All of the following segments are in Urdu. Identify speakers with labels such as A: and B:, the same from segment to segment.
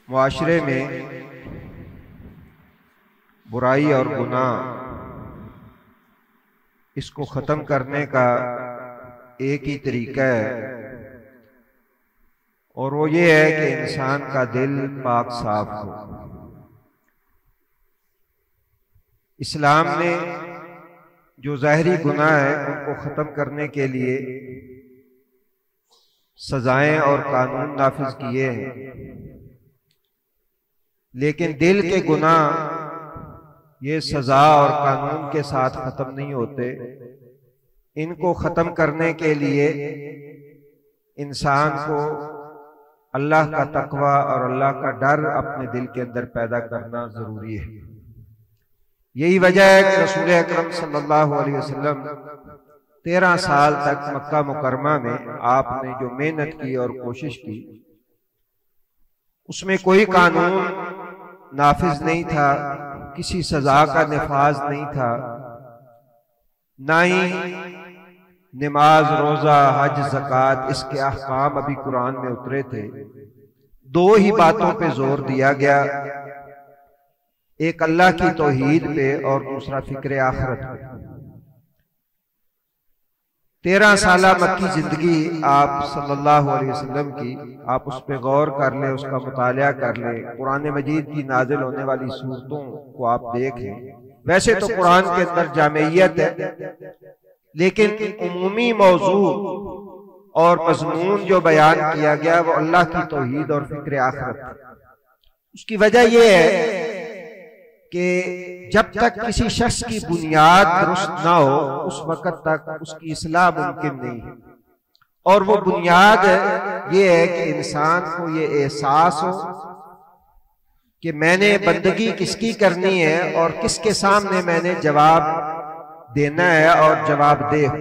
A: معاشرے میں برائی اور گناہ اس کو ختم کرنے کا ایک ہی طریقہ ہے، اور وہ یہ ہے کہ انسان کا دل پاک صاف ہو۔ اسلام نے جو ظاہری گناہ ہے ان کو ختم کرنے کے لیے سزائیں اور قانون نافذ کیے ہیں، لیکن دل کے گناہ یہ سزا اور قانون کے ساتھ ختم نہیں ہوتے۔ ان کو ختم کرنے کے لیے انسان کو اللہ کا تقوی اور اللہ کا ڈر اپنے دل کے اندر پیدا کرنا ضروری ہے۔ یہی وجہ ہے کہ رسول اکرم صلی اللہ علیہ وسلم 13 سال تک مکہ مکرمہ میں آپ نے جو محنت کی اور کوشش کی، اس میں کوئی قانون نافذ نہیں تھا، کسی سزا کا نفاذ نہیں تھا، نہ ہی نماز، روزہ، حج، زکوٰۃ اس کے احکام ابھی قرآن میں اترے تھے۔ دو ہی باتوں پہ زور دیا گیا، ایک اللہ کی توحید پہ اور دوسرا فکر آخرت پہ۔ 13 سالہ مکی زندگی آپ صلی اللہ علیہ وسلم کی، آپ اس پہ غور کر لیں، اس کا مطالعہ کر لیں، قرآن مجید کی نازل ہونے والی صورتوں کو آپ دیکھیں۔ ویسے تو قرآن کے اندر جامعیت ہے، لیکن عمومی موضوع اور مضمون جو بیان کیا گیا وہ اللہ کی توحید اور فکر آخرت ہے۔ اس کی وجہ یہ ہے کہ جب تک کسی شخص کی بنیاد درست نہ ہو اس وقت تک اس کی اصلاح ممکن نہیں ہے، اور وہ بنیاد یہ ہے کہ انسان کو یہ احساس ہو کہ میں نے بندگی کس کی کرنی ہے اور کس کے سامنے میں نے جواب دینا ہے اور جواب دہ۔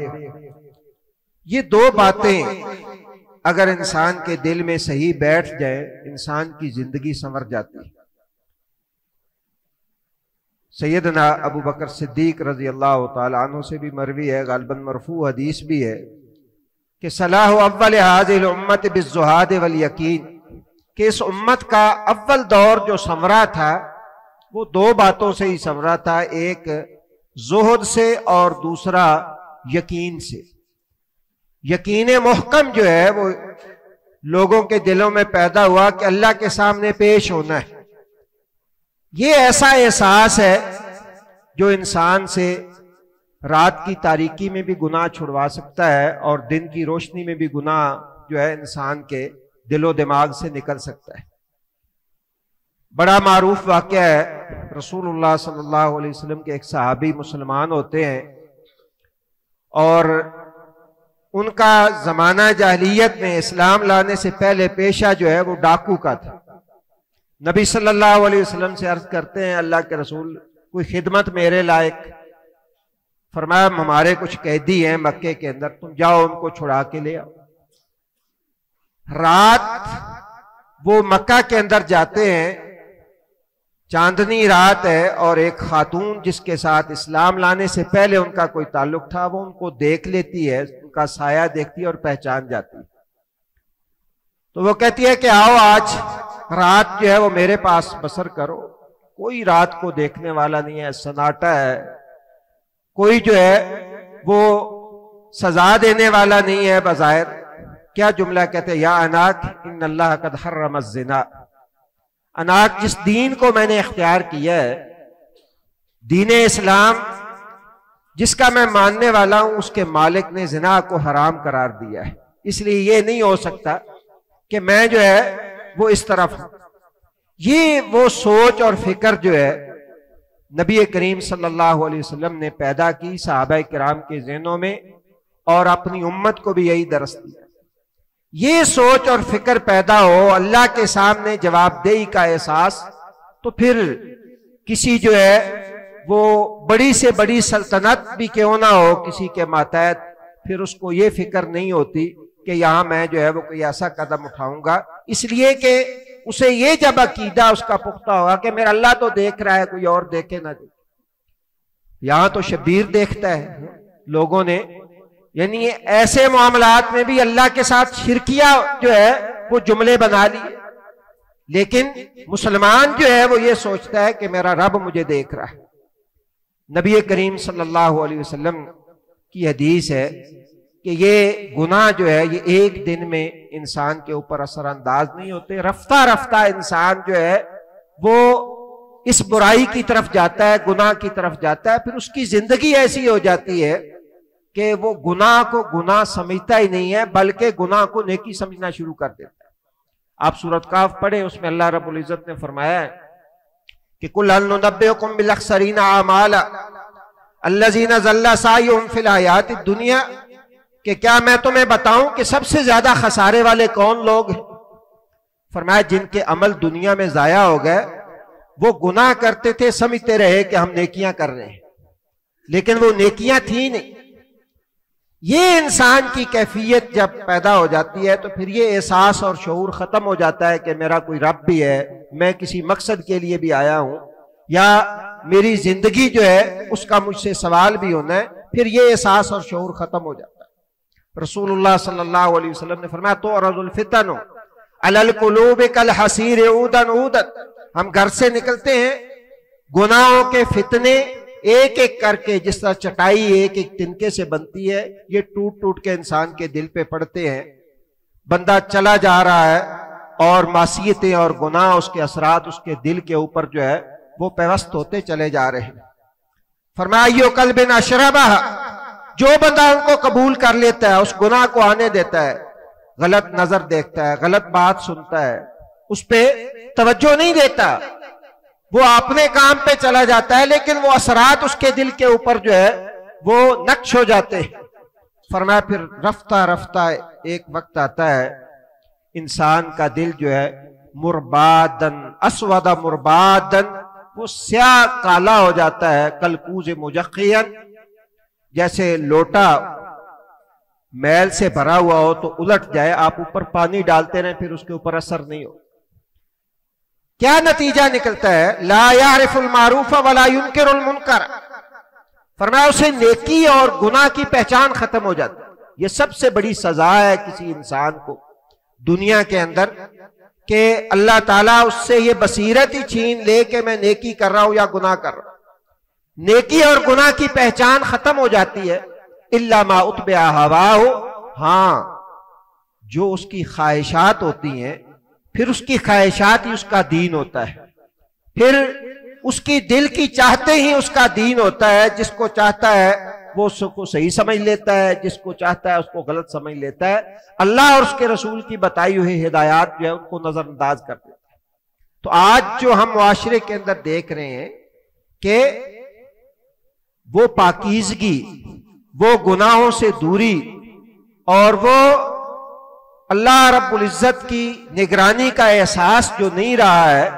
A: یہ دو باتیں اگر انسان کے دل میں صحیح بیٹھ جائے، انسان کی زندگی سنور جاتی ہے۔ سیدنا ابو بکر صدیق رضی اللہ تعالیٰ عنہ سے بھی مروی ہے، غالباً مرفوع حدیث بھی ہے، کہ صلاح اول هذه الامت بالزہاد والیقین، کہ اس امت کا اول دور جو سنورا تھا وہ دو باتوں سے ہی سنورا تھا، ایک زہد سے اور دوسرا یقین سے۔ یقین محکم جو ہے وہ لوگوں کے دلوں میں پیدا ہوا کہ اللہ کے سامنے پیش ہونا ہے۔ یہ ایسا احساس ہے جو انسان سے رات کی تاریکی میں بھی گناہ چھڑوا سکتا ہے اور دن کی روشنی میں بھی گناہ جو ہے انسان کے دل و دماغ سے نکل سکتا ہے۔ بڑا معروف واقعہ ہے، رسول اللہ صلی اللہ علیہ وسلم کے ایک صحابی مسلمان ہوتے ہیں، اور ان کا زمانہ جاہلیت میں اسلام لانے سے پہلے پیشہ جو ہے وہ ڈاکو کا تھا۔ نبی صلی اللہ علیہ وسلم سے عرض کرتے ہیں، اللہ کے رسول کوئی خدمت میرے لائق؟ فرمایا ہمارے کچھ قیدی ہیں مکے کے اندر، تم جاؤ ان کو چھڑا کے لے آؤ۔ رات وہ مکہ کے اندر جاتے ہیں، چاندنی رات ہے، اور ایک خاتون جس کے ساتھ اسلام لانے سے پہلے ان کا کوئی تعلق تھا وہ ان کو دیکھ لیتی ہے، ان کا سایہ دیکھتی ہے اور پہچان جاتی ہے۔ تو وہ کہتی ہے کہ آؤ آج رات جو ہے وہ میرے پاس بسر کرو۔ کوئی رات کو دیکھنے والا نہیں ہے، سناٹا ہے، کوئی جو ہے وہ سزا دینے والا نہیں ہے بظاہر۔ کیا جملہ کہتے ہیں، یا اناک ان اللہ قد حرم الزنا، اناک جس دین کو میں نے اختیار کیا ہے، دین اسلام جس کا میں ماننے والا ہوں، اس کے مالک نے زنا کو حرام قرار دیا ہے، اس لیے یہ نہیں ہو سکتا کہ میں جو ہے وہ اس طرف ہوں۔ یہ وہ سوچ اور فکر جو ہے نبی کریم صلی اللہ علیہ وسلم نے پیدا کی صحابہ کرام کے ذہنوں میں، اور اپنی امت کو بھی یہی درس دیا۔ یہ سوچ اور فکر پیدا ہو، اللہ کے سامنے جواب دہی کا احساس، تو پھر کسی جو ہے وہ بڑی سے بڑی سلطنت بھی کیوں نہ ہو کسی کے ماتحت، پھر اس کو یہ فکر نہیں ہوتی کہ یہاں میں جو ہے وہ کوئی ایسا قدم اٹھاؤں گا، اس لیے کہ اسے یہ جب عقیدہ اس کا پختہ ہوگا کہ میرا اللہ تو دیکھ رہا ہے، کوئی اور دیکھے نہ دیکھے۔ یہاں تو شبیر دیکھتا ہے لوگوں نے، یعنی ایسے معاملات میں بھی اللہ کے ساتھ شرکیہ جو ہے وہ جملے بنا لیے۔ لیکن مسلمان جو ہے وہ یہ سوچتا ہے کہ میرا رب مجھے دیکھ رہا ہے۔ نبی کریم صلی اللہ علیہ وسلم کی حدیث ہے کہ یہ گناہ جو ہے یہ ایک دن میں انسان کے اوپر اثر انداز نہیں ہوتے، رفتہ رفتہ انسان جو ہے وہ اس برائی کی طرف جاتا ہے، گناہ کی طرف جاتا ہے، پھر اس کی زندگی ایسی ہو جاتی ہے کہ وہ گناہ کو گناہ سمجھتا ہی نہیں ہے بلکہ گناہ کو نیکی سمجھنا شروع کر دیتا ہے۔ آپ سورۃ کہف پڑھیں، اس میں اللہ رب العزت نے فرمایا ہے کہ قُلْ هَلْ نُنَبِّئُكُم بِالْأَخْسَرِينَ أَعْمَالًا الَّذِينَ ضَلَّ سَعْيُهُمْ فِي الْحَيَاةِ الدُّنْيَا، کہ کیا میں تمہیں بتاؤں کہ سب سے زیادہ خسارے والے کون لوگ ہیں؟ فرمایا جن کے عمل دنیا میں ضائع ہو گئے، وہ گناہ کرتے تھے، سمجھتے رہے کہ ہم نیکیاں کر رہے ہیں، لیکن وہ نیکیاں تھیں نہیں۔ یہ انسان کی کیفیت جب پیدا ہو جاتی ہے تو پھر یہ احساس اور شعور ختم ہو جاتا ہے کہ میرا کوئی رب بھی ہے، میں کسی مقصد کے لیے بھی آیا ہوں، یا میری زندگی جو ہے اس کا مجھ سے سوال بھی ہونا ہے، پھر یہ احساس اور شعور ختم ہو جاتا ہے۔ رسول اللہ صلی اللہ علیہ وسلم نے فرمایا تُعْرَضُ الْفِتَنُ عَلَى الْقُلُوبِ كَالْحَصِيرِ عُودًا عُودًا، ہم گھر سے نکلتے ہیں، گناہوں کے فتنے ایک ایک کر کے، جس طرح چٹائی ایک ایک تنکے سے بنتی ہے، یہ ٹوٹ ٹوٹ کے انسان کے دل پہ پڑتے ہیں۔ بندہ چلا جا رہا ہے اور معصیتیں اور گناہ، اس کے اثرات اس کے دل کے اوپر جو ہے وہ پیوست ہوتے چلے جا رہے ہیں۔ فرمایا ایو قلب اشربہ، جو بندہ ان کو قبول کر لیتا ہے، اس گناہ کو آنے دیتا ہے، غلط نظر دیکھتا ہے، غلط بات سنتا ہے، اس پہ توجہ نہیں دیتا، وہ اپنے کام پہ چلا جاتا ہے، لیکن وہ اثرات اس کے دل کے اوپر جو ہے وہ نقش ہو جاتے ہیں۔ فرمایا پھر رفتہ رفتہ ایک وقت آتا ہے انسان کا دل جو ہے مربادن اسود مربادن، وہ سیاہ کالا ہو جاتا ہے، کلکوز مجقین، جیسے لوٹا میل سے بھرا ہوا ہو تو الٹ جائے، آپ اوپر پانی ڈالتے رہیں پھر اس کے اوپر اثر نہیں ہو۔ کیا نتیجہ نکلتا ہے؟ لا یعرف المعروف ولا ینکر المنکر، فرمایا اسے نیکی اور گناہ کی پہچان ختم ہو جاتی ہے۔ یہ سب سے بڑی سزا ہے کسی انسان کو دنیا کے اندر کہ اللہ تعالیٰ اس سے یہ بصیرت ہی چھین لے کہ میں نیکی کر رہا ہوں یا گناہ کر رہا ہوں۔ نیکی اور گناہ کی پہچان ختم ہو جاتی ہے۔ الا ما اتبع ہواہ، ہاں جو اس کی خواہشات ہوتی ہیں، پھر اس کی خواہشات ہی اس کا دین ہوتا ہے، پھر اس کی دل کی چاہتے ہی اس کا دین ہوتا ہے۔ جس کو چاہتا ہے وہ اس کو صحیح سمجھ لیتا ہے، جس کو چاہتا ہے اس کو غلط سمجھ لیتا ہے، اللہ اور اس کے رسول کی بتائی ہوئی ہدایات جو ہے ان کو نظر انداز کر دیتا ہے۔ تو آج جو ہم معاشرے کے اندر دیکھ رہے ہیں کہ وہ پاکیزگی، وہ گناہوں سے دوری، اور وہ اللہ رب العزت کی نگرانی کا احساس جو نہیں رہا ہے،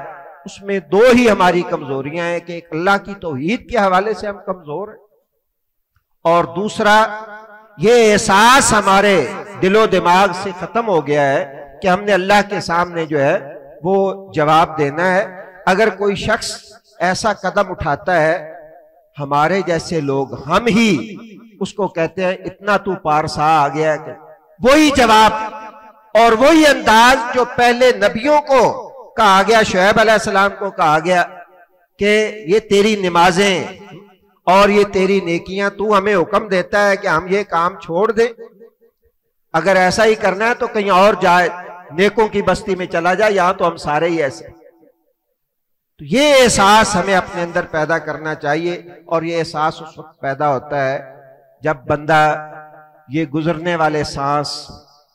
A: اس میں دو ہی ہماری کمزوریاں ہیں کہ ایک اللہ کی توحید کے حوالے سے ہم کمزور ہیں، اور دوسرا یہ احساس ہمارے دل و دماغ سے ختم ہو گیا ہے کہ ہم نے اللہ کے سامنے جو ہے وہ جواب دینا ہے۔ اگر کوئی شخص ایسا قدم اٹھاتا ہے، ہمارے جیسے لوگ ہم ہی اس کو کہتے ہیں اتنا تو پارسا آ گیا ہے، وہی جواب اور وہی انداز جو پہلے نبیوں کو کہا گیا، شعیب علیہ السلام کو کہا گیا کہ یہ تیری نمازیں اور یہ تیری نیکیاں، تو ہمیں حکم دیتا ہے کہ ہم یہ کام چھوڑ دیں، اگر ایسا ہی کرنا ہے تو کہیں اور جائے، نیکوں کی بستی میں چلا جائے، یہاں تو ہم سارے ہی ایسے۔ تو یہ احساس ہمیں اپنے اندر پیدا کرنا چاہیے، اور یہ احساس اس وقت پیدا ہوتا ہے جب بندہ یہ گزرنے والے سانس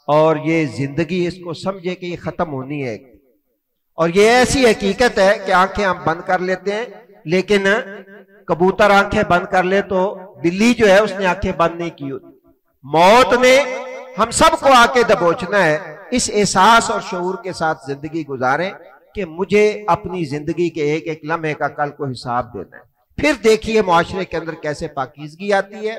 A: اور یہ زندگی اس کو سمجھے کہ یہ ختم ہونی ہے، اور یہ ایسی حقیقت ہے کہ آنکھیں ہم بند کر لیتے ہیں، لیکن کبوتر آنکھیں بند کر لے تو بلی جو ہے اس نے آنکھیں بند نہیں کی ہوتی۔ موت نے ہم سب کو آ کے دبوچنا ہے۔ اس احساس اور شعور کے ساتھ زندگی گزاریں کہ مجھے اپنی زندگی کے ایک ایک لمحے کا کل کو حساب دینا ہے۔ پھر دیکھیے معاشرے کے اندر کیسے پاکیزگی آتی ہے،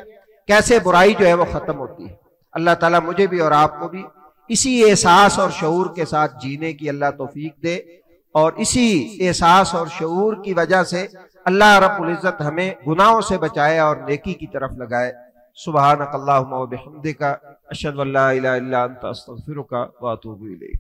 A: کیسے برائی جو ہے وہ ختم ہوتی ہے۔ اللہ تعالیٰ مجھے بھی اور آپ کو بھی اسی احساس اور شعور کے ساتھ جینے کی اللہ توفیق دے، اور اسی احساس اور شعور کی وجہ سے اللہ رب العزت ہمیں گناہوں سے بچائے اور نیکی کی طرف لگائے۔ سبحانک اللہم و بحمدک، اشہد ان لا الہ الا انت، استغفرک و اتوب الیک۔